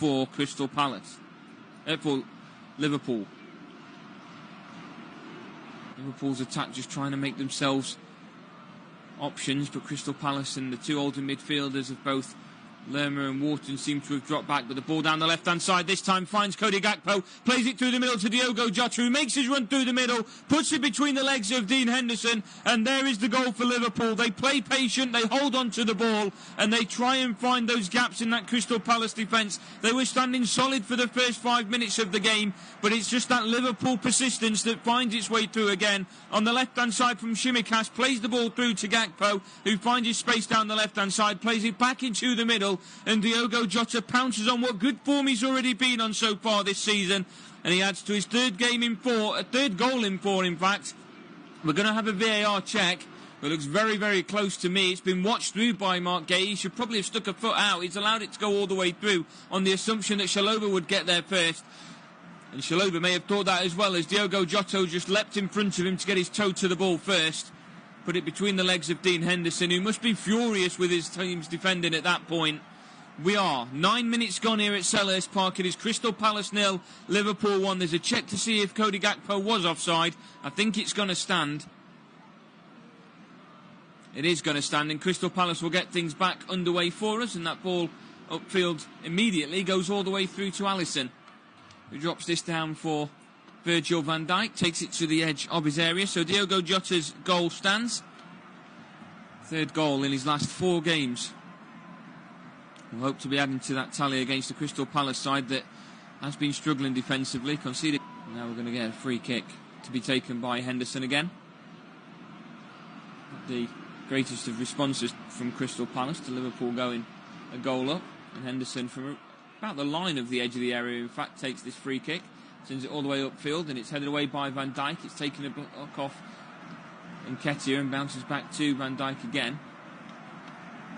for Crystal Palace. For Liverpool. Liverpool's attack just trying to make themselves options, but Crystal Palace and the two older midfielders of both Lerma and Wharton seem to have dropped back, but the ball down the left-hand side this time finds Cody Gakpo, plays it through the middle to Diogo Jota, who makes his run through the middle, puts it between the legs of Dean Henderson, and there is the goal for Liverpool. They play patient, they hold on to the ball, and they try and find those gaps in that Crystal Palace defence. They were standing solid for the first 5 minutes of the game, but it's just that Liverpool persistence that finds its way through again. On the left-hand side from Shimikas, plays the ball through to Gakpo, who finds his space down the left-hand side, plays it back into the middle, and Diogo Jota pounces on what good form he's already been on so far this season, and he adds to his third goal in four, in fact. We're going to have a VAR check. It looks very, very close to me. It's been watched through by Mark Gay. He should probably have stuck a foot out. He's allowed it to go all the way through on the assumption that Chalobah would get there first. And Chalobah may have thought that as well, as Diogo Jota just leapt in front of him to get his toe to the ball first. Put it between the legs of Dean Henderson, who must be furious with his team's defending at that point. We are 9 minutes gone here at Selhurst Park. It is Crystal Palace 0, Liverpool 1. There's a check to see if Cody Gakpo was offside. I think it's going to stand. It is going to stand, and Crystal Palace will get things back underway for us, and that ball upfield immediately goes all the way through to Alisson, who drops this down for Virgil van Dijk, takes it to the edge of his area. So Diogo Jota's goal stands. Third goal in his last 4 games. We'll hope to be adding to that tally against the Crystal Palace side that has been struggling defensively. Conceded. Now we're going to get a free kick to be taken by Henderson again. Not the greatest of responses from Crystal Palace to Liverpool going a goal up. And Henderson from about the line of the edge of the area, in fact, takes this free kick. Sends it all the way upfield, and it's headed away by Van Dijk. It's taken a block off Nketiah and bounces back to Van Dijk again.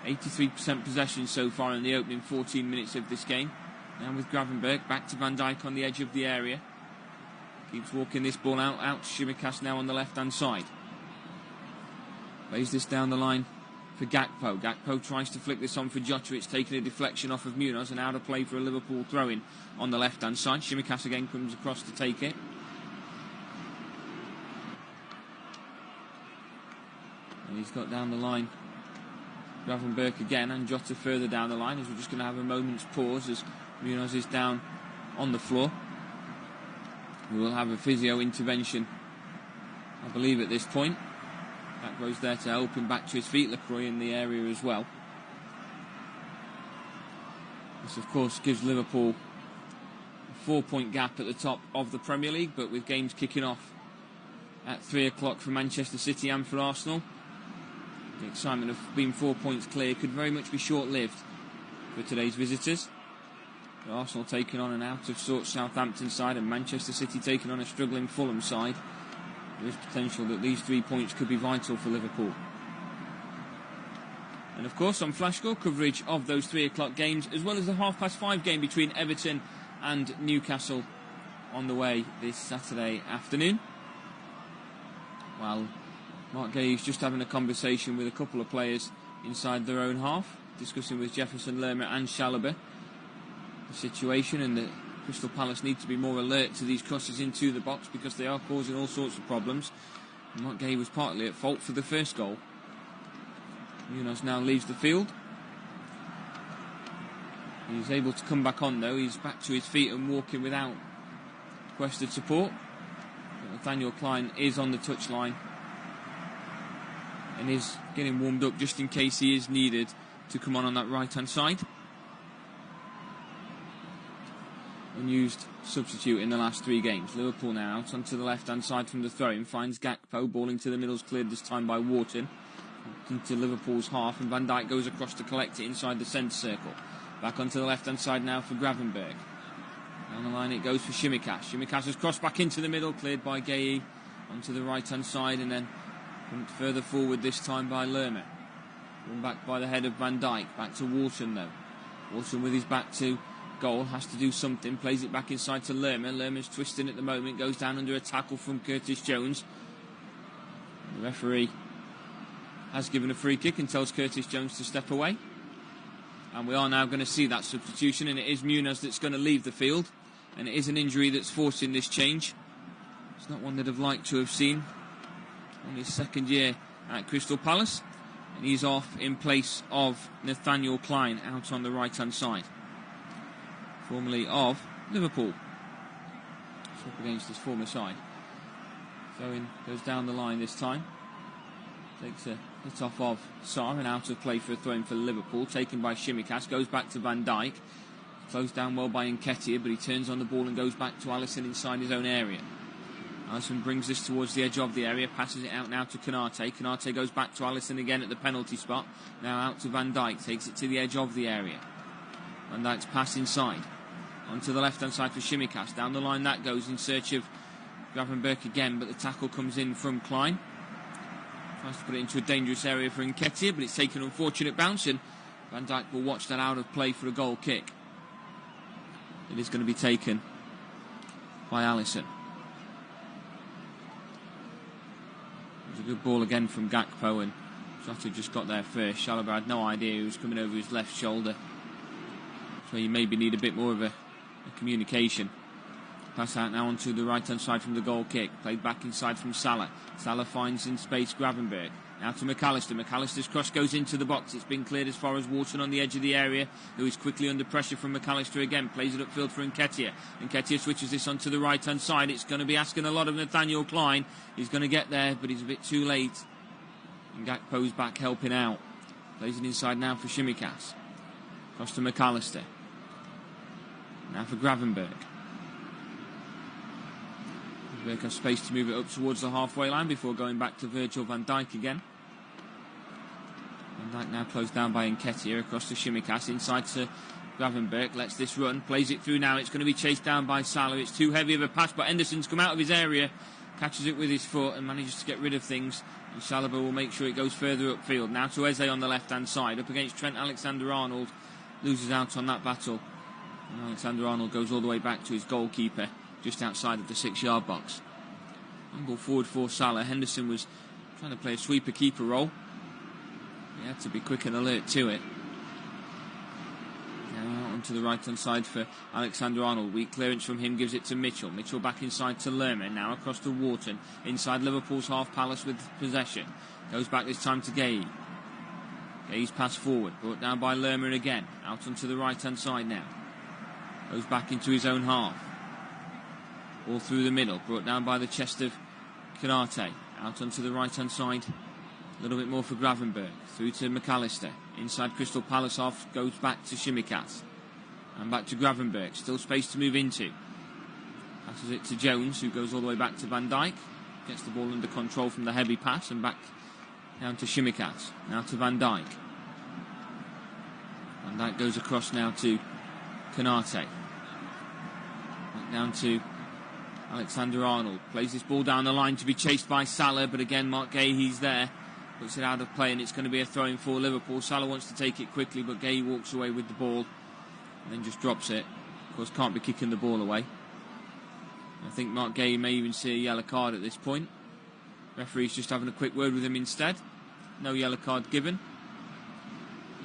83% possession so far in the opening 14 minutes of this game. Now with Gravenberch, back to Van Dijk on the edge of the area. Keeps walking this ball out to Shimikas now on the left-hand side. Plays this down the line for Gakpo. Gakpo tries to flick this on for Jota. It's taken a deflection off of Munoz and out of play for a Liverpool throw-in on the left-hand side. Shimikas again comes across to take it. And he's got down the line Gravenberch again, and Jota further down the line, as we're just going to have a moment's pause as Munoz is down on the floor. We will have a physio intervention, I believe, at this point. That goes there to help him back to his feet. Lacroix in the area as well. This, of course, gives Liverpool a 4-point gap at the top of the Premier League, but with games kicking off at 3 o'clock for Manchester City and for Arsenal, the excitement of being 4 points clear could very much be short-lived for today's visitors. Arsenal taking on an out-of-sorts Southampton side, and Manchester City taking on a struggling Fulham side. There is potential that these 3 points could be vital for Liverpool. And of course, on Flash Score, coverage of those 3 o'clock games, as well as the 5:30 game between Everton and Newcastle on the way this Saturday afternoon. While Mark Gay is just having a conversation with a couple of players inside their own half, discussing with Jefferson, Lerma and Chalobah the situation, and that Crystal Palace need to be more alert to these crosses into the box because they are causing all sorts of problems. And Mark Gay was partly at fault for the first goal. Munoz now leaves the field. He's able to come back on though. He's back to his feet and walking without requested support. But Nathaniel Klein is on the touchline and is getting warmed up just in case he is needed to come on that right hand side. Unused substitute in the last 3 games. Liverpool now out onto the left hand side from the throw-in, finds Gakpo, ball into the middle's cleared this time by Wharton into Liverpool's half, and Van Dijk goes across to collect it inside the centre circle. Back onto the left hand side now for Gravenberch. Down the line it goes for Shimikas. Shimikas has crossed back into the middle, cleared by Gay onto the right hand side, and then further forward this time by Lerma. Run back by the head of Van Dijk. Back to Wharton though. Wharton with his back to goal has to do something, plays it back inside to Lerma. Lerma's twisting at the moment, goes down under a tackle from Curtis Jones. The referee has given a free kick and tells Curtis Jones to step away. And we are now going to see that substitution, and it is Muniz that's going to leave the field. And it is an injury that's forcing this change. It's not one that I've liked to have seen. Only his second year at Crystal Palace. And he's off in place of Nathaniel Klein out on the right-hand side. Formerly of Liverpool. It's up against his former side. Owen goes down the line this time. Takes a hit off of Sarr and out of play for a throw-in for Liverpool. Taken by Tsimikas. Goes back to Van Dijk. Closed down well by Nketiah, but he turns on the ball and goes back to Alisson inside his own area. Alisson brings this towards the edge of the area. Passes it out now to Konate. Konate goes back to Alisson again at the penalty spot. Now out to Van Dijk. Takes it to the edge of the area. Van Dijk's pass inside. Onto the left-hand side for Tsimikas. Down the line that goes in search of Gravenberch again, but the tackle comes in from Klein. Tries to put it into a dangerous area for Nketiah, but it's taken an unfortunate bounce, and Van Dijk will watch that out of play for a goal kick. It is going to be taken by Alisson. It was a good ball again from Gakpo, and Jota just got there first. Chalobah had no idea he was coming over his left shoulder. So you maybe need a bit more of a communication. Pass out now onto the right-hand side from the goal kick. Played back inside from Salah. Salah finds in space Gravenberch. Now to McAllister. McAllister's cross goes into the box. It's been cleared as far as Wharton on the edge of the area, who is quickly under pressure from McAllister again. Plays it upfield for Nketiah. Nketiah switches this onto the right-hand side. It's going to be asking a lot of Nathaniel Klein. He's going to get there, but he's a bit too late. And Gakpo's back helping out. Plays it inside now for Tsimikas. Cross to McAllister. Now for Gravenberch. Gravenberch has space to move it up towards the halfway line before going back to Virgil van Dijk again. Van Dijk now closed down by Nketiah across to Tsimikas. Inside to Gravenberch. Lets this run. Plays it through now. It's going to be chased down by Salah. It's too heavy of a pass, but Henderson's come out of his area. Catches it with his foot and manages to get rid of things. And Chalobah will make sure it goes further upfield. Now to Eze on the left-hand side. Up against Trent Alexander-Arnold. Loses out on that battle. And Alexander-Arnold goes all the way back to his goalkeeper just outside of the 6-yard box. Angle forward for Salah. Henderson was trying to play a sweeper-keeper role. He had to be quick and alert to it. Now onto the right-hand side for Alexander-Arnold. Weak clearance from him gives it to Mitchell. Mitchell back inside to Lerma. Now across to Wharton. Inside Liverpool's half Palace with possession. Goes back this time to Gay. Gay's pass forward. Brought down by Lerma again. Out onto the right-hand side now. Goes back into his own half. All through the middle. Brought down by the chest of Konate. Out onto the right-hand side. A little bit more for Gravenberch. Through to McAllister. Inside Crystal Palace off. Goes back to Tsimikas. And back to Gravenberch. Still space to move into. Passes it to Jones, who goes all the way back to Van Dijk. Gets the ball under control from the heavy pass. And back down to Tsimikas. Now to Van Dijk. Van Dijk goes across now to Konate. Back down to Alexander-Arnold. Plays this ball down the line to be chased by Salah, but again Mark Gay, he's there. Puts it out of play and it's going to be a throw-in for Liverpool. Salah wants to take it quickly, but Gay walks away with the ball and then just drops it. Of course, can't be kicking the ball away. I think Mark Gay may even see a yellow card at this point. Referee's just having a quick word with him instead. No yellow card given.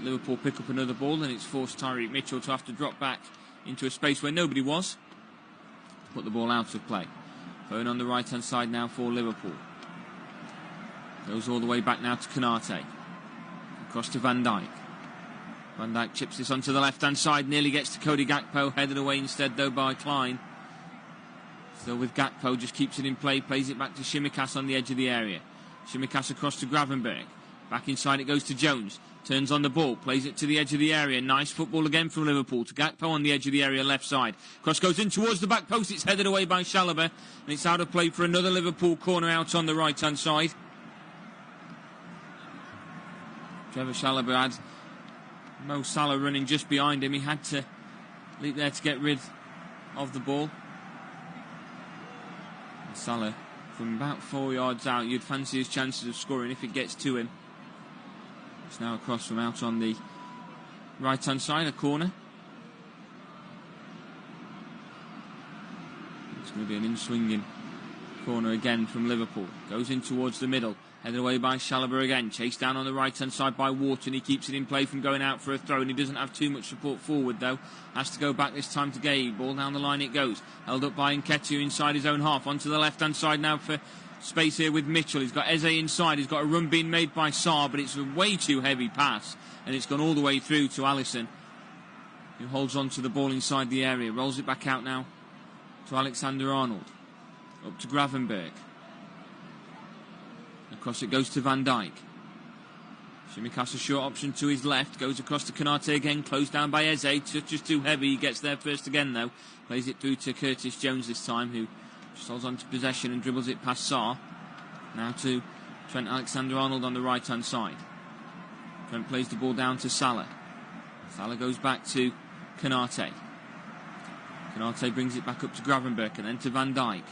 Liverpool pick up another ball and it's forced Tyreek Mitchell to have to drop back into a space where nobody was. Put the ball out of play. Phone on the right-hand side now for Liverpool. Goes all the way back now to Konate. Across to Van Dijk. Van Dijk chips this onto the left-hand side. Nearly gets to Cody Gakpo. Headed away instead though by Klein. Still with Gakpo. Just keeps it in play. Plays it back to Tsimikas on the edge of the area. Tsimikas across to Gravenberch. Back inside it goes to Jones. Turns on the ball, plays it to the edge of the area. Nice football again from Liverpool to Gakpo on the edge of the area, left side. Cross goes in towards the back post. It's headed away by Chalobah. And it's out of play for another Liverpool corner out on the right-hand side. Trevor Chalobah had Mo Salah running just behind him. He had to leap there to get rid of the ball. And Salah, from about 4 yards out, you'd fancy his chances of scoring if it gets to him. It's now across from out on the right-hand side, a corner. It's going to be an in-swinging corner again from Liverpool. Goes in towards the middle. Headed away by Chalobah again. Chased down on the right-hand side by Wharton. He keeps it in play from going out for a throw, and he doesn't have too much support forward, though. Has to go back this time to Gay. Ball down the line it goes. Held up by Nketiah inside his own half. Onto the left-hand side now for space here with Mitchell. He's got Eze inside. He's got a run being made by Sarr, but it's a way too heavy pass, and it's gone all the way through to Alisson, who holds on to the ball inside the area. Rolls it back out now to Alexander-Arnold. Up to Gravenberch. Across it goes to Van Dijk. Shimika's a short option to his left. Goes across to Konate again. Closed down by Eze. Just too heavy. He gets there first again, though. Plays it through to Curtis Jones this time, who just holds on to possession and dribbles it past Sarr. Now to Trent Alexander-Arnold on the right-hand side. Trent plays the ball down to Salah. Salah goes back to Konate. Konate brings it back up to Gravenberch and then to Van Dijk.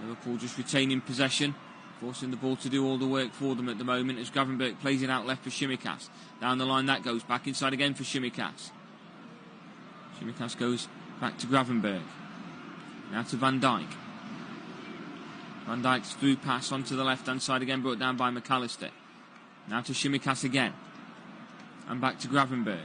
Liverpool just retaining possession, forcing the ball to do all the work for them at the moment as Gravenberch plays it out left for Shimikas. Down the line that goes, back inside again for Shimikas. Shimikas goes back to Gravenberch. Now to Van Dijk. Van Dijk's through pass onto the left-hand side again, brought down by McAllister. Now to Shimikas again. And back to Gravenberch.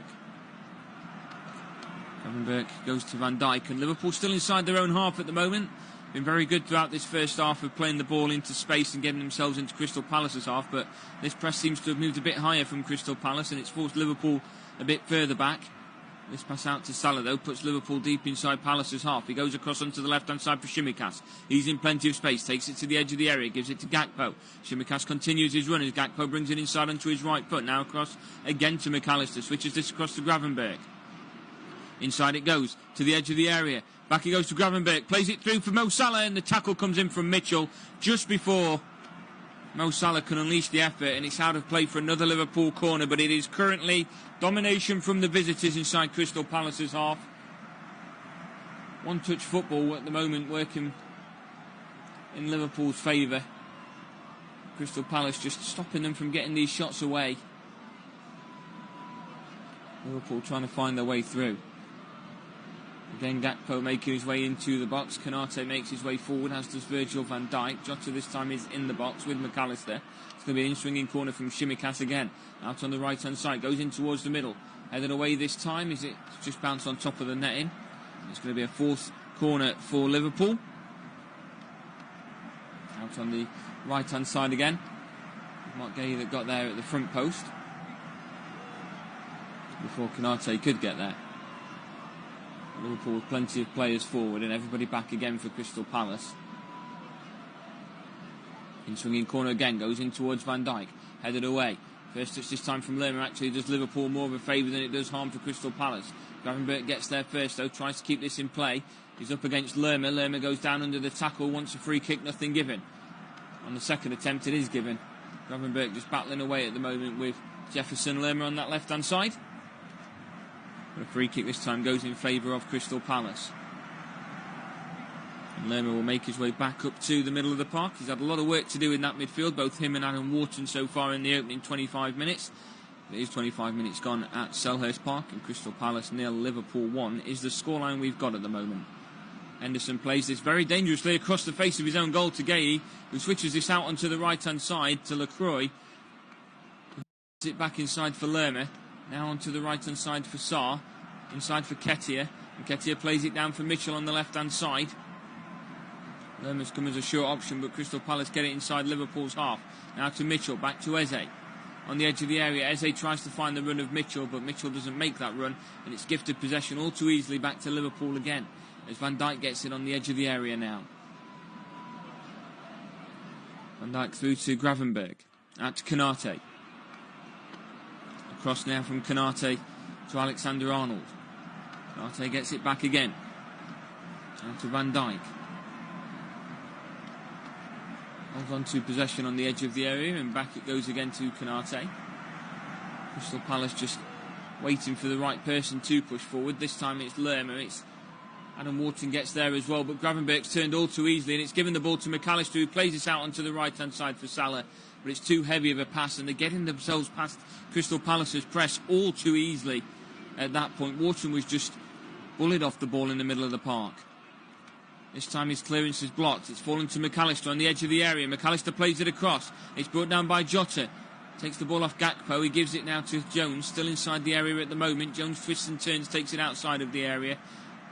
Gravenberch goes to Van Dijk, and Liverpool still inside their own half at the moment. Been very good throughout this first half of playing the ball into space and getting themselves into Crystal Palace's half, but this press seems to have moved a bit higher from Crystal Palace, and it's forced Liverpool a bit further back. This pass out to Salah, though, puts Liverpool deep inside Palace's half. He goes across onto the left-hand side for Shimikas. He's in plenty of space, takes it to the edge of the area, gives it to Gakpo. Shimikas continues his run as Gakpo brings it inside onto his right foot. Now across again to McAllister, switches this across to Gravenberch. Inside it goes, to the edge of the area. Back he goes to Gravenberch, plays it through for Mo Salah, and the tackle comes in from Mitchell just before Mo Salah can unleash the effort, and it's out of play for another Liverpool corner, but it is currently domination from the visitors inside Crystal Palace's half. One-touch football at the moment working in Liverpool's favour. Crystal Palace just stopping them from getting these shots away. Liverpool trying to find their way through. Again, Gakpo making his way into the box. Konate makes his way forward, as does Virgil van Dijk. Jota this time is in the box with McAllister. It's going to be an in-swinging corner from Shimikas again. Out on the right-hand side, goes in towards the middle. Headed away this time, is it just bounced on top of the netting? It's going to be a fourth corner for Liverpool. Out on the right-hand side again. Mark Gay that got there at the front post before Konate could get there. Liverpool with plenty of players forward and everybody back again for Crystal Palace. In swinging corner again, goes in towards Van Dijk, headed away. First touch this time from Lerma actually does Liverpool more of a favour than it does harm for Crystal Palace. Gravenberch gets there first though, tries to keep this in play. He's up against Lerma. Lerma goes down under the tackle, wants a free kick, nothing given. On the second attempt it is given. Gravenberch just battling away at the moment with Jefferson. Lerma on that left hand side. But a free kick this time goes in favour of Crystal Palace. And Lerma will make his way back up to the middle of the park. He's had a lot of work to do in that midfield, both him and Adam Wharton so far in the opening 25 minutes. It is 25 minutes gone at Selhurst Park, and Crystal Palace 0, Liverpool 1 is the scoreline we've got at the moment. Henderson plays this very dangerously across the face of his own goal to Gay, who switches this out onto the right-hand side to Lacroix. Puts it back inside for Lerma. Now onto the right-hand side for Sarr. Inside for Nketiah. Nketiah plays it down for Mitchell on the left-hand side. Lerma's come as a short option, but Crystal Palace get it inside Liverpool's half. Now to Mitchell, back to Eze. On the edge of the area, Eze tries to find the run of Mitchell, but Mitchell doesn't make that run, and it's gifted possession all too easily back to Liverpool again, as Van Dijk gets it on the edge of the area now. Van Dijk through to Gravenberch. Out to Konate. Across now from Konate to Alexander-Arnold. Konate gets it back again. Out to Van Dijk. Holds on to possession on the edge of the area, and back it goes again to Konate. Crystal Palace just waiting for the right person to push forward. This time it's Lerma. It's Adam Wharton gets there as well, but Gravenberch's turned all too easily, and it's given the ball to McAllister, who plays this out onto the right-hand side for Salah. But it's too heavy of a pass, and they're getting themselves past Crystal Palace's press all too easily at that point. Wharton was just bullied off the ball in the middle of the park. This time his clearance is blocked. It's fallen to McAllister on the edge of the area. McAllister plays it across. It's brought down by Jota. Takes the ball off Gakpo. He gives it now to Jones, still inside the area at the moment. Jones twists and turns, takes it outside of the area.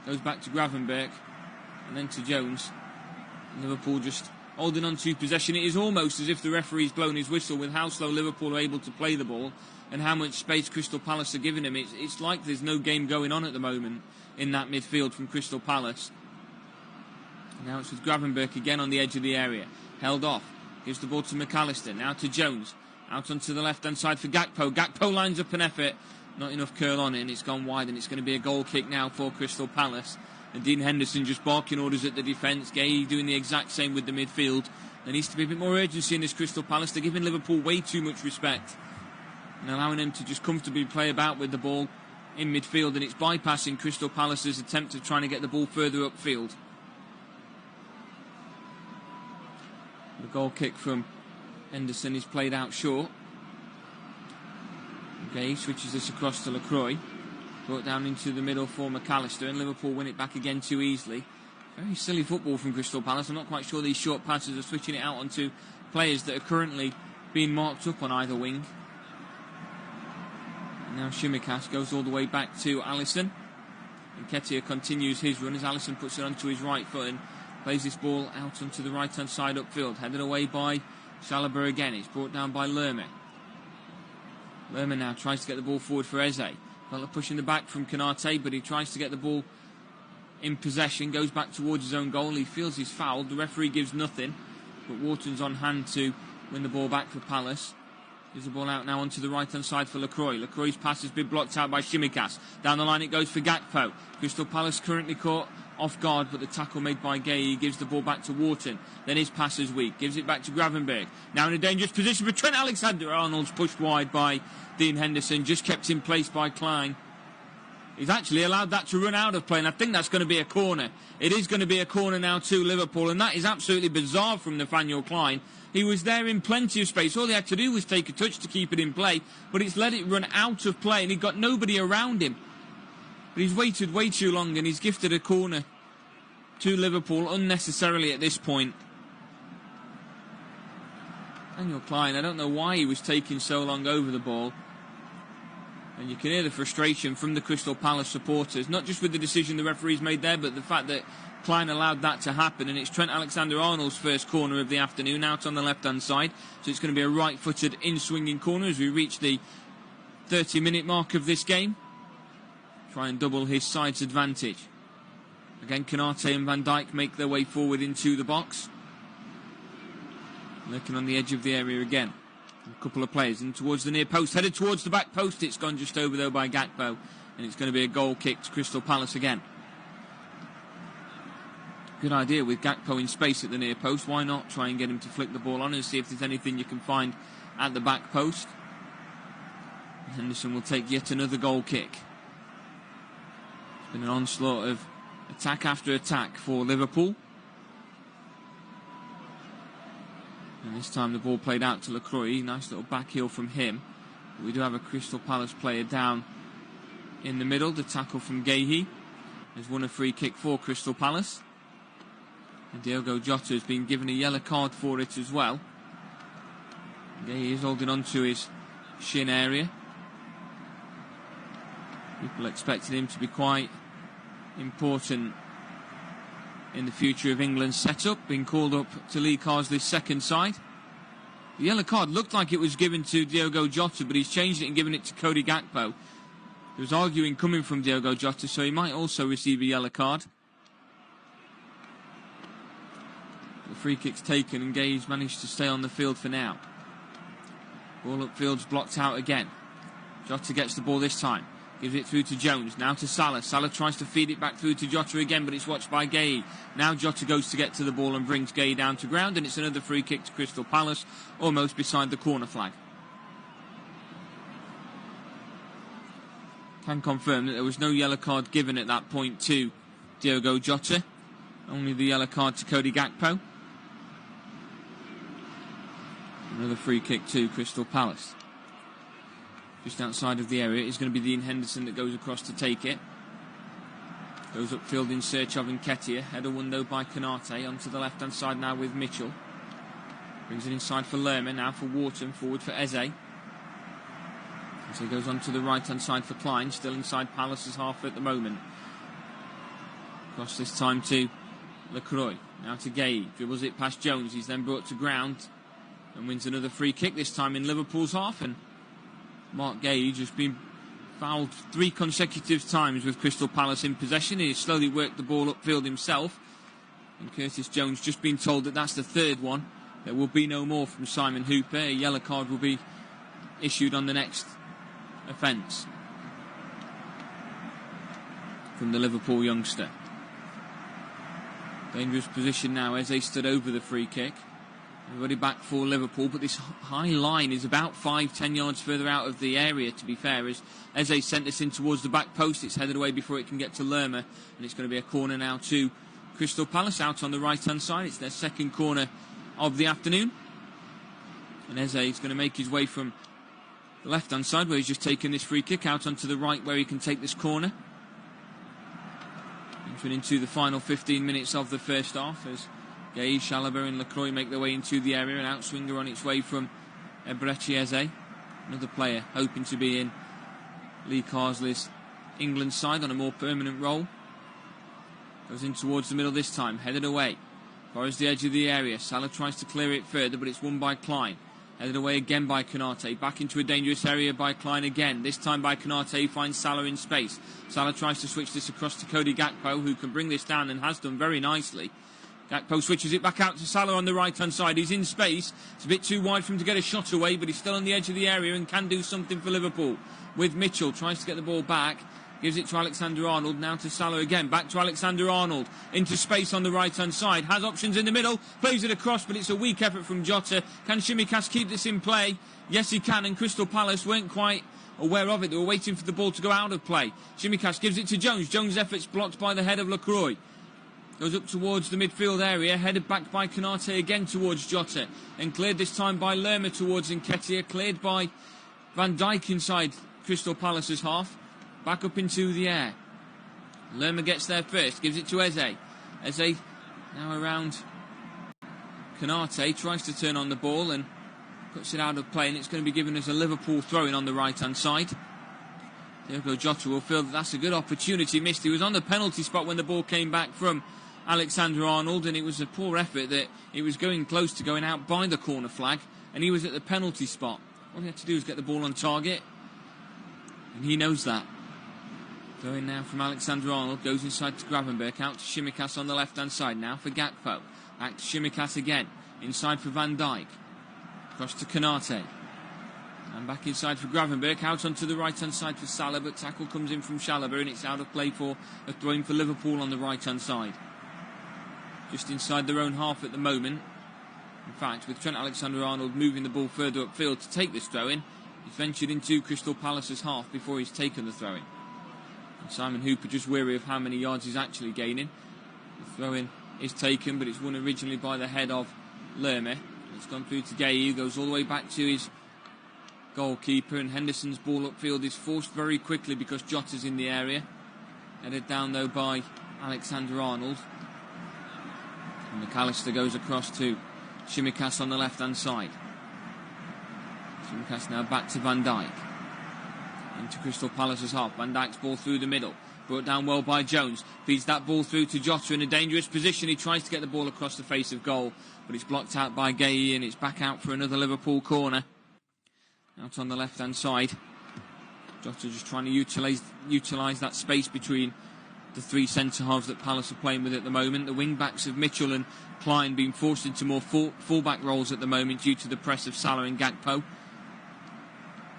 Goes back to Gravenberch and then to Jones. Liverpool just holding on to possession. It is almost as if the referee's blown his whistle with how slow Liverpool are able to play the ball and how much space Crystal Palace are giving him. It's like there's no game going on at the moment in that midfield from Crystal Palace. Now it's with Gravenberch again on the edge of the area. Held off. Gives the ball to McAllister. Now to Jones. Out onto the left-hand side for Gakpo. Gakpo lines up an effort. Not enough curl on it, and it's gone wide, and it's going to be a goal kick now for Crystal Palace. And Dean Henderson just barking orders at the defence. Gay doing the exact same with the midfield. There needs to be a bit more urgency in this Crystal Palace. They're giving Liverpool way too much respect and allowing them to just comfortably play about with the ball in midfield, and it's bypassing Crystal Palace's attempt of trying to get the ball further upfield. The goal kick from Henderson is played out short. Okay, switches this across to Lacroix. Brought down into the middle for McAllister, and Liverpool win it back again too easily. Very silly football from Crystal Palace. I'm not quite sure these short passes are switching it out onto players that are currently being marked up on either wing. And now Tsimikas goes all the way back to Alisson. And Nketiah continues his run as Alisson puts it onto his right foot and plays this ball out onto the right-hand side upfield. Headed away by Chalobah again. It's brought down by Lerma. Lerma now tries to get the ball forward for Eze. Fella pushing the back from Konate, but he tries to get the ball in possession. Goes back towards his own goal. He feels he's fouled. The referee gives nothing, but Wharton's on hand to win the ball back for Palace. Gives the ball out now onto the right-hand side for Lacroix. Lacroix's pass has been blocked out by Tsimikas. Down the line it goes for Gakpo. Crystal Palace currently caught off guard, but the tackle made by Gay gives the ball back to Wharton. Then his pass is weak. Gives it back to Gravenberch. Now in a dangerous position for Trent Alexander-Arnold's pushed wide by Dean Henderson. Just kept in place by Klein. He's actually allowed that to run out of play, and I think that's going to be a corner. It is going to be a corner now to Liverpool, and that is absolutely bizarre from Nathaniel Klein. He was there in plenty of space. All he had to do was take a touch to keep it in play, but it's let it run out of play, and he got nobody around him. But he's waited way too long, and he's gifted a corner to Liverpool unnecessarily at this point. Daniel Klein, I don't know why he was taking so long over the ball. And you can hear the frustration from the Crystal Palace supporters, not just with the decision the referees made there, but the fact that Klein allowed that to happen. And it's Trent Alexander-Arnold's first corner of the afternoon, out on the left-hand side. So it's going to be a right-footed in-swinging corner as we reach the 30-minute mark of this game. Try and double his side's advantage. Again, Konate and Van Dijk make their way forward into the box. Looking on the edge of the area again. A couple of players in towards the near post, headed towards the back post. It's gone just over though by Gakpo, and it's going to be a goal kick to Crystal Palace again. Good idea with Gakpo in space at the near post. Why not try and get him to flick the ball on and see if there's anything you can find at the back post. Henderson will take yet another goal kick. It's been an onslaught of attack after attack for Liverpool. And this time the ball played out to Lacroix. Nice little back heel from him. But we do have a Crystal Palace player down in the middle. The tackle from Gahey has won a free kick for Crystal Palace. And Diogo Jota has been given a yellow card for it as well. Gahey is holding on to his shin area. People expected him to be quite important in the future of England's setup, being called up to Lee Carsley's second side. The yellow card looked like it was given to Diogo Jota, but he's changed it and given it to Cody Gakpo. There was arguing coming from Diogo Jota, so he might also receive a yellow card. The free kick's taken and Gay's managed to stay on the field for now. Ball upfield's blocked out again. Jota gets the ball this time. Gives it through to Jones, now to Salah. Salah tries to feed it back through to Jota again, but it's watched by Gay. Now Jota goes to get to the ball and brings Gay down to ground, and it's another free kick to Crystal Palace, almost beside the corner flag. Can confirm that there was no yellow card given at that point to Diogo Jota. Only the yellow card to Cody Gakpo. Another free kick to Crystal Palace. Just outside of the area, it's going to be Dean Henderson that goes across to take it. Goes upfield in search of Nketiah. Header won though by Konate. Onto the left hand side now with Mitchell. Brings it inside for Lerma. Now for Wharton. Forward for Eze. Eze goes on to the right hand side for Klein. Still inside Palace's half at the moment. Cross this time to Lacroix. Now to Gay. Dribbles it past Jones. He's then brought to ground and wins another free kick, this time in Liverpool's half. And Mark Gage has been fouled 3 consecutive times with Crystal Palace in possession. He has slowly worked the ball upfield himself. And Curtis Jones just been told that that's the 3rd one. There will be no more from Simon Hooper. A yellow card will be issued on the next offence from the Liverpool youngster. Dangerous position now as they stood over the free kick. Everybody back for Liverpool, but this high line is about 5-10 yards further out of the area, to be fair, as they sent this in towards the back post. It's headed away before it can get to Lerma, and it's going to be a corner now to Crystal Palace out on the right hand side. It's their 2nd corner of the afternoon, and Eze is going to make his way from the left hand side where he's just taken this free kick out onto the right where he can take this corner. Entering into the final 15 minutes of the first half as Gay, Chalobah and Lacroix make their way into the area. An outswinger on its way from Ebrechi Eze, another player hoping to be in Lee Carsley's England side on a more permanent role. Goes in towards the middle this time, headed away. Towards the edge of the area. Salah tries to clear it further, but it's won by Klein. Headed away again by Konate. Back into a dangerous area by Klein again. This time by Konate. He finds Salah in space. Salah tries to switch this across to Cody Gakpo, who can bring this down and has done very nicely. Gakpo switches it back out to Salah on the right-hand side. He's in space. It's a bit too wide for him to get a shot away, but he's still on the edge of the area and can do something for Liverpool. With Mitchell, tries to get the ball back. Gives it to Alexander-Arnold, now to Salah again. Back to Alexander-Arnold. Into space on the right-hand side. Has options in the middle. Plays it across, but it's a weak effort from Jota. Can Tsimikas keep this in play? Yes, he can, and Crystal Palace weren't quite aware of it. They were waiting for the ball to go out of play. Tsimikas gives it to Jones. Jones' effort's blocked by the head of Lacroix. Goes up towards the midfield area. Headed back by Konate again towards Jota. And cleared this time by Lerma towards Nketiah. Cleared by Van Dijk inside Crystal Palace's half. Back up into the air. Lerma gets there first. Gives it to Eze. Eze now around Konate. Tries to turn on the ball and puts it out of play. And it's going to be given as a Liverpool throw-in on the right-hand side. Diogo Jota will feel that that's a good opportunity missed. He was on the penalty spot when the ball came back from Alexander-Arnold. And it was a poor effort that it was going close to going out by the corner flag. And he was at the penalty spot. All he had to do was get the ball on target. And he knows that. Going now from Alexander-Arnold, goes inside to Gravenberch, out to Tsimikas on the left-hand side, now for Gakpo. Back to Tsimikas again, inside for Van Dijk. Across to Konate. And back inside for Gravenberch, out onto the right-hand side for Salah, but tackle comes in from Chalobah, and it's out of play for a throw-in for Liverpool on the right-hand side. Just inside their own half at the moment. In fact, with Trent Alexander-Arnold moving the ball further upfield to take this throw-in, he's ventured into Crystal Palace's half before he's taken the throw-in. Simon Hooper just weary of how many yards he's actually gaining. The throw-in is taken, but it's won originally by the head of Lerma. It's gone through to Gay, goes all the way back to his goalkeeper, and Henderson's ball upfield is forced very quickly because Jota's in the area. Headed down though by Alexander-Arnold. And McAllister goes across to Tsimikas on the left-hand side. Tsimikas now back to Van Dijk. Into Crystal Palace's half. Van Dijk's ball through the middle. Brought down well by Jones. Feeds that ball through to Jota in a dangerous position. He tries to get the ball across the face of goal, but it's blocked out by Gay, and it's back out for another Liverpool corner. Out on the left-hand side. Jota just trying to utilise that space between the 3 centre-halves that Palace are playing with at the moment. The wing-backs of Mitchell and Klein being forced into more full-back roles at the moment due to the press of Salah and Gakpo.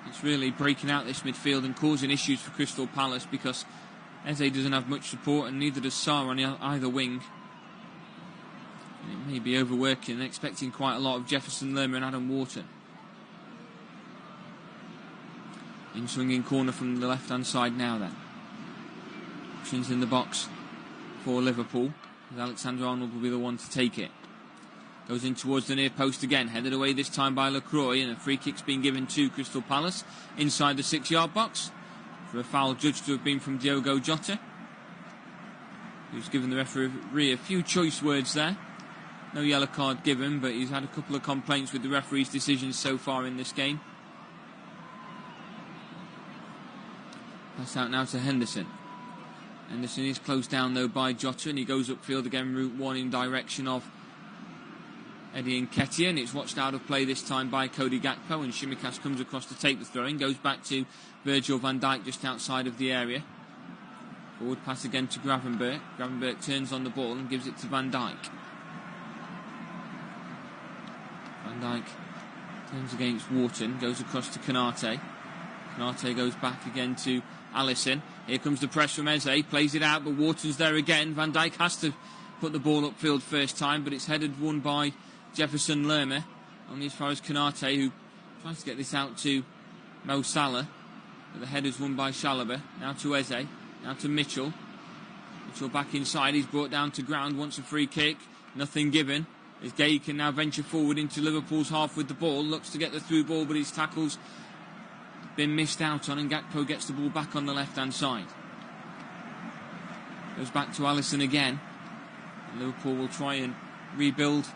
It's really breaking out this midfield and causing issues for Crystal Palace because Eze doesn't have much support and neither does Sarr on either wing. And it may be overworking and expecting quite a lot of Jefferson, Lerma and Adam Wharton. In swinging corner from the left-hand side now then. Options in the box for Liverpool. Alexander-Arnold will be the one to take it. Goes in towards the near post again, headed away this time by Lacroix, and a free kick's been given to Crystal Palace inside the 6-yard box for a foul judged to have been from Diogo Jota. who's given the referee a few choice words there. No yellow card given, but he's had a couple of complaints with the referee's decisions so far in this game. Pass out now to Henderson. Henderson is closed down though by Jota, and he goes upfield again, route 1 in direction of Eddie Nketiah, and it's watched out of play this time by Cody Gakpo, and Tsimikas comes across to take the throw-in, goes back to Virgil van Dijk just outside of the area. Forward pass again to Gravenberch. Gravenberch turns on the ball and gives it to Van Dijk. Van Dijk turns against Wharton, goes across to Konate. Konate goes back again to Alisson. Here comes the press from Eze, plays it out, but Wharton's there again. Van Dijk has to put the ball upfield first time, but it's headed won by Jefferson Lerma. Only as far as Konate, who tries to get this out to Mo Salah. But the header's won by Chalobah. Now to Eze, now to Mitchell. Mitchell back inside, he's brought down to ground, wants a free kick. Nothing given. As Gay can now venture forward into Liverpool's half with the ball. Looks to get the through ball, but his tackle's been missed out on, and Gakpo gets the ball back on the left-hand side. Goes back to Alisson again. And Liverpool will try and rebuild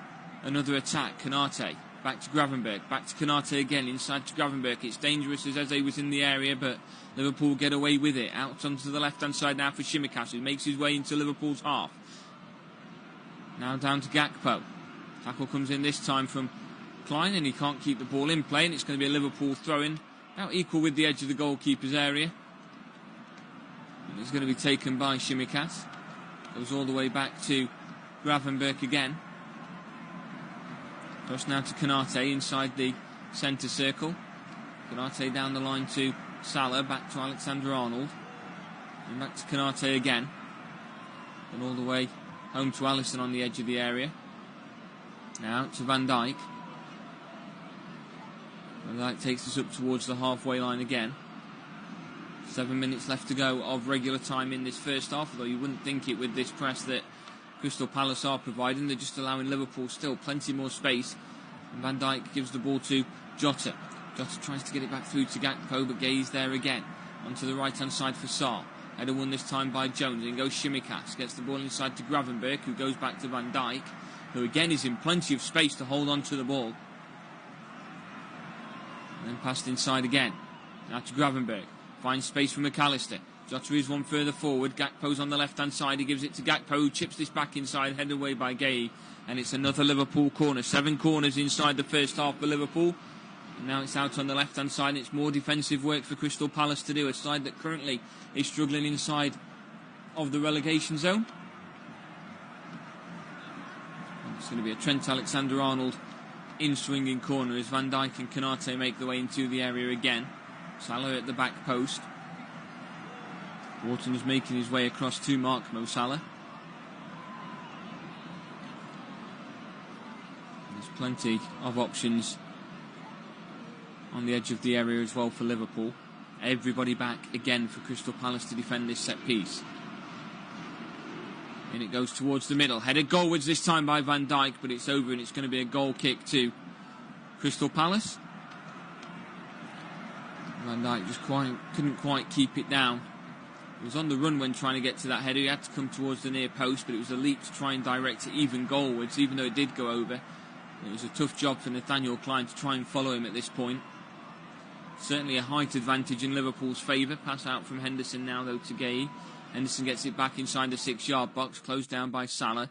another attack. Konate, back to Gravenberch, back to Konate again, inside to Gravenberch. It's dangerous as Eze was in the area, but Liverpool get away with it. Out onto the left-hand side now for Tsimikas, who makes his way into Liverpool's half. Now down to Gakpo. Tackle comes in this time from Klein, and he can't keep the ball in play, and it's going to be a Liverpool throw-in, about equal with the edge of the goalkeeper's area. And it's going to be taken by Tsimikas. Goes all the way back to Gravenberch again. Cross now to Konate inside the centre circle. Konate down the line to Salah, back to Alexander-Arnold. And back to Konate again. And all the way home to Alisson on the edge of the area. Now to Van Dijk. Van Dijk takes us up towards the halfway line again. 7 minutes left to go of regular time in this first half, although you wouldn't think it with this press that Crystal Palace are providing. They're just allowing Liverpool still plenty more space. And Van Dijk gives the ball to Jota. Jota tries to get it back through to Gakpo, but Gay's there again. Onto the right-hand side for Sarr. Header won this time by Jones. In goes Tsimikas. Gets the ball inside to Gravenberch, who goes back to Van Dijk, who again is in plenty of space to hold on to the ball. And then passed inside again. Now to Gravenberch. Finds space for McAllister. Jota is one further forward. Gakpo's on the left-hand side. He gives it to Gakpo, who chips this back inside, headed away by Gay. And it's another Liverpool corner. 7 corners inside the first half for Liverpool. And now it's out on the left-hand side. It's more defensive work for Crystal Palace to do. A side that currently is struggling inside of the relegation zone. And it's going to be a Trent Alexander-Arnold in-swinging corner as Van Dijk and Konate make their way into the area again. Salah at the back post. Wharton is making his way across to mark Mo Salah. There's plenty of options on the edge of the area as well for Liverpool. Everybody back again for Crystal Palace to defend this set piece. And it goes towards the middle. Headed goalwards this time by Van Dijk, but it's over, and it's going to be a goal kick to Crystal Palace. Van Dijk just couldn't quite keep it down. He was on the run when trying to get to that header. He had to come towards the near post, but it was a leap to try and direct it even goalwards, even though it did go over. It was a tough job for Nathaniel Klein to try and follow him at this point. Certainly a height advantage in Liverpool's favour. Pass out from Henderson now, though, to Gay. Henderson gets it back inside the 6-yard box, closed down by Salah.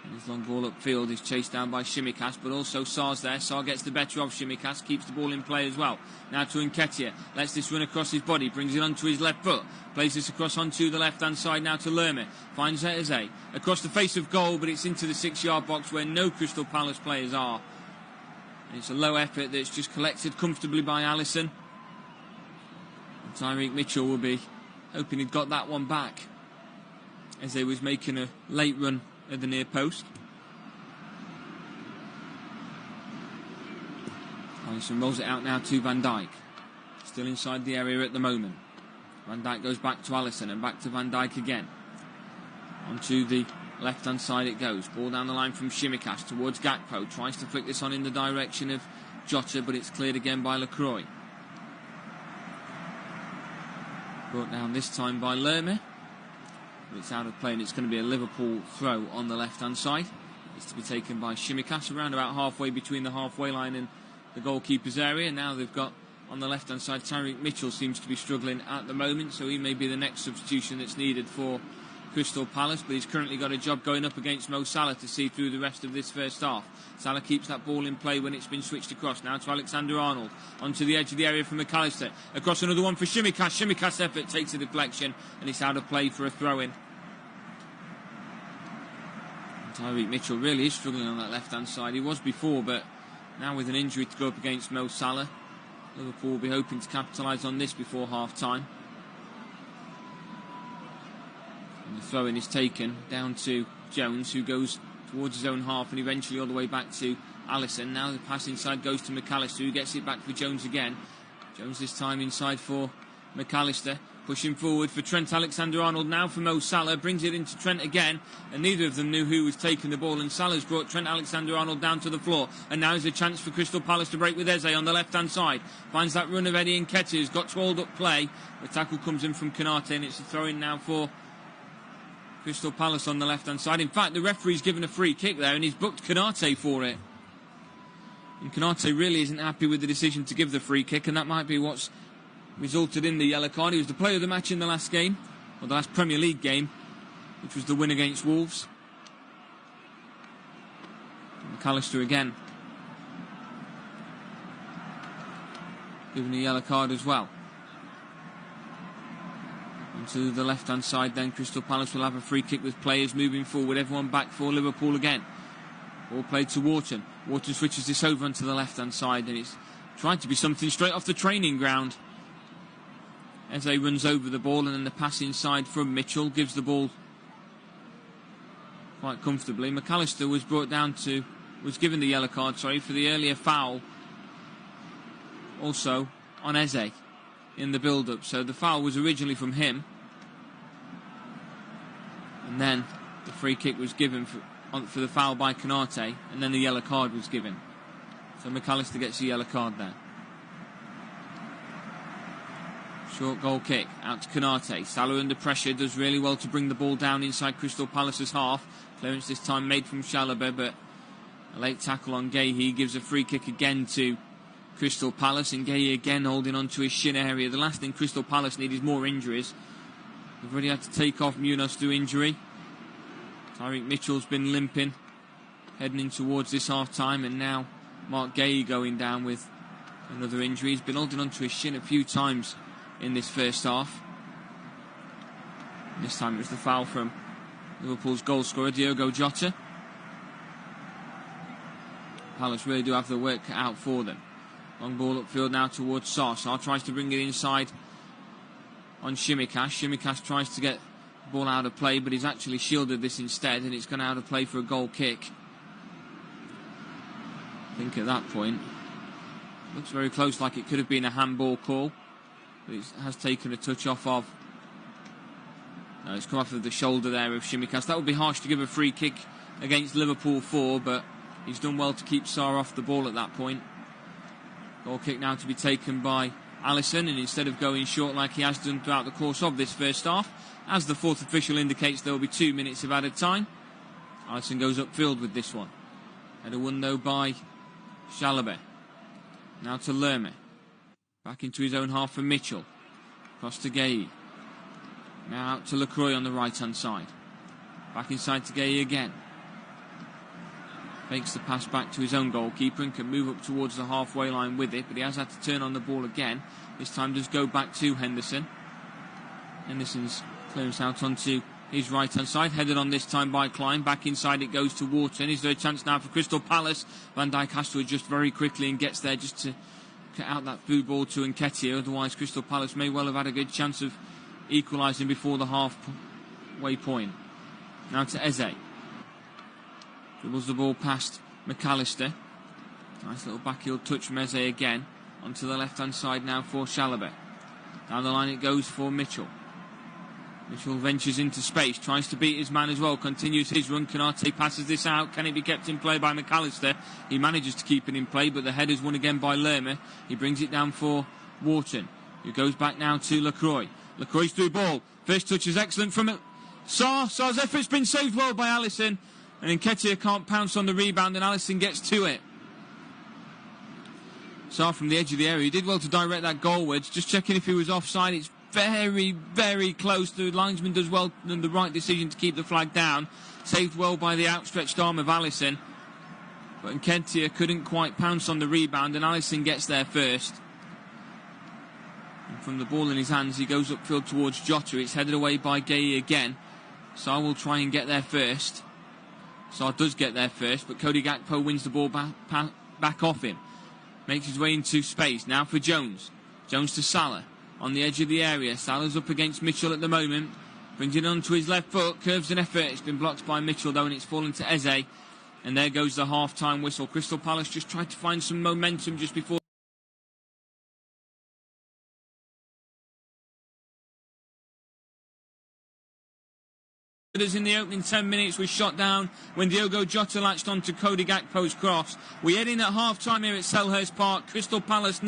And his long ball upfield is chased down by Tsimikas, but also Sarr's there. Sarr gets the better of Tsimikas, keeps the ball in play as well. Now to Nketiah, lets this run across his body, brings it onto his left foot, plays this across onto the left-hand side now to Lerma. Finds Eze across the face of goal, but it's into the 6-yard box where no Crystal Palace players are. And it's a low effort that's just collected comfortably by Alisson. And Tyreek Mitchell will be hoping he'd got that one back as they was making a late run at the near post. Alisson rolls it out now to Van Dijk. Still inside the area at the moment. Van Dijk goes back to Alisson and back to Van Dijk again. Onto the left-hand side it goes. Ball down the line from Tsimikas towards Gakpo. Tries to flick this on in the direction of Jota, but it's cleared again by Lacroix. Brought down this time by Lerma. But it's out of play, and it's going to be a Liverpool throw on the left-hand side. It's to be taken by Tsimikas, around about halfway between the halfway line and the goalkeeper's area. Now they've got on the left-hand side, Tyreek Mitchell seems to be struggling at the moment, so he may be the next substitution that's needed for Crystal Palace, but he's currently got a job going up against Mo Salah to see through the rest of this first half. Salah keeps that ball in play when it's been switched across. Now to Alexander-Arnold, onto the edge of the area for McAllister. Across another one for Tsimikas. Tsimikas' effort takes a deflection, and it's out of play for a throw-in. Tyreek Mitchell really is struggling on that left-hand side. He was before, but now with an injury to go up against Mo Salah, Liverpool will be hoping to capitalise on this before half-time. And the throw-in is taken down to Jones, who goes towards his own half and eventually all the way back to Alisson. Now the pass inside goes to McAllister, who gets it back for Jones again. Jones this time inside for McAllister. Pushing forward for Trent Alexander-Arnold, now for Mo Salah, brings it into Trent again, and neither of them knew who was taking the ball, and Salah's brought Trent Alexander-Arnold down to the floor, and now is a chance for Crystal Palace to break with Eze on the left-hand side. Finds that run of Eddie Nketiah, who's got to hold up play. The tackle comes in from Konate, and it's a throw-in now for Crystal Palace on the left-hand side. In fact, the referee's given a free kick there, and he's booked Konate for it. And Konate really isn't happy with the decision to give the free kick, and that might be what's resulted in the yellow card. He was the player of the match in the last game, or the last Premier League game, which was the win against Wolves. McAllister again given a yellow card as well. And to the left-hand side then, Crystal Palace will have a free kick with players moving forward. Everyone back for Liverpool again. Ball played to Wharton. Wharton switches this over onto the left-hand side, and it's trying to be something straight off the training ground. Eze runs over the ball, and then the pass inside from Mitchell gives the ball quite comfortably. McAllister was given the yellow card, for the earlier foul also on Eze in the build-up. So the foul was originally from him, and then the free kick was given for the foul by Konate, and then the yellow card was given. So McAllister gets a yellow card there. Short goal kick out to Konate. Salah under pressure, does really well to bring the ball down inside Crystal Palace's half. Clearance this time made from Chalobah, but a late tackle on Guéhi gives a free kick again to Crystal Palace, and Guéhi again holding on to his shin area. The last thing Crystal Palace need is more injuries. They've already had to take off Munoz through injury. Tyreek Mitchell's been limping, heading in towards this half-time, and now Mark Guéhi going down with another injury. He's been holding on to his shin a few times in this first half. This time it was the foul from Liverpool's goal scorer, Diogo Jota. Palace really do have the work cut out for them. Long ball upfield now towards Sarr. Sarr tries to bring it inside on Tsimikas. Tsimikas tries to get the ball out of play, but he's actually shielded this instead, and it's gone out of play for a goal kick. I think at that point, looks very close, like it could have been a handball call. But it has taken a touch off of... No, it's come off of the shoulder there of Tsimikas. That would be harsh to give a free kick against Liverpool for, but he's done well to keep Sarr off the ball at that point. Goal kick now to be taken by Alisson, and instead of going short like he has done throughout the course of this first half, as the fourth official indicates, there will be 2 minutes of added time. Alisson goes upfield with this one. Header won though by Chalobah. Now to Lerma. Back into his own half for Mitchell. Across to Guéhi. Now out to Lacroix on the right-hand side. Back inside to Guéhi again. Makes the pass back to his own goalkeeper and can move up towards the halfway line with it, but he has had to turn on the ball again. This time does go back to Henderson. Henderson's clearance out onto his right-hand side, headed on this time by Klein. Back inside it goes to Wharton. Is there a chance now for Crystal Palace? Van Dijk has to adjust very quickly and gets there just to cut out that through ball to Nketiah. Otherwise Crystal Palace may well have had a good chance of equalising before the halfway point. Now to Eze. Dribbles the ball past McAllister. Nice little backheel touch from Eze again. Onto the left-hand side now for Chalobah. Down the line it goes for Mitchell. Mitchell ventures into space, tries to beat his man as well, continues his run. Konate passes this out. Can it be kept in play by McAllister? He manages to keep it in play, but the header's won again by Lerma. He brings it down for Wharton, who goes back now to Lacroix. Lacroix's through ball. First touch is excellent from Sarr's effort's been saved well by Alisson, and Nketiah can't pounce on the rebound, and Alisson gets to it. Sarr from the edge of the area, he did well to direct that goalwards. Just checking if he was offside. It's very, very close. The linesman does well and the right decision to keep the flag down. Saved well by the outstretched arm of Alisson, but Nketiah couldn't quite pounce on the rebound, and Alisson gets there first. And from the ball in his hands, he goes upfield towards Jota. It's headed away by Gueye again. Sarr will try and get there first. Sarr does get there first, but Cody Gakpo wins the ball back off him. Makes his way into space. Now for Jones. Jones to Salah. On the edge of the area. Salah's up against Mitchell at the moment. Brings it onto his left foot. Curves an effort. It's been blocked by Mitchell though, and it's fallen to Eze. And there goes the half-time whistle. Crystal Palace just tried to find some momentum just before. In the opening 10 minutes was shot down when Diogo Jota latched onto Cody Gakpo's cross. We head in at half-time here at Selhurst Park. Crystal Palace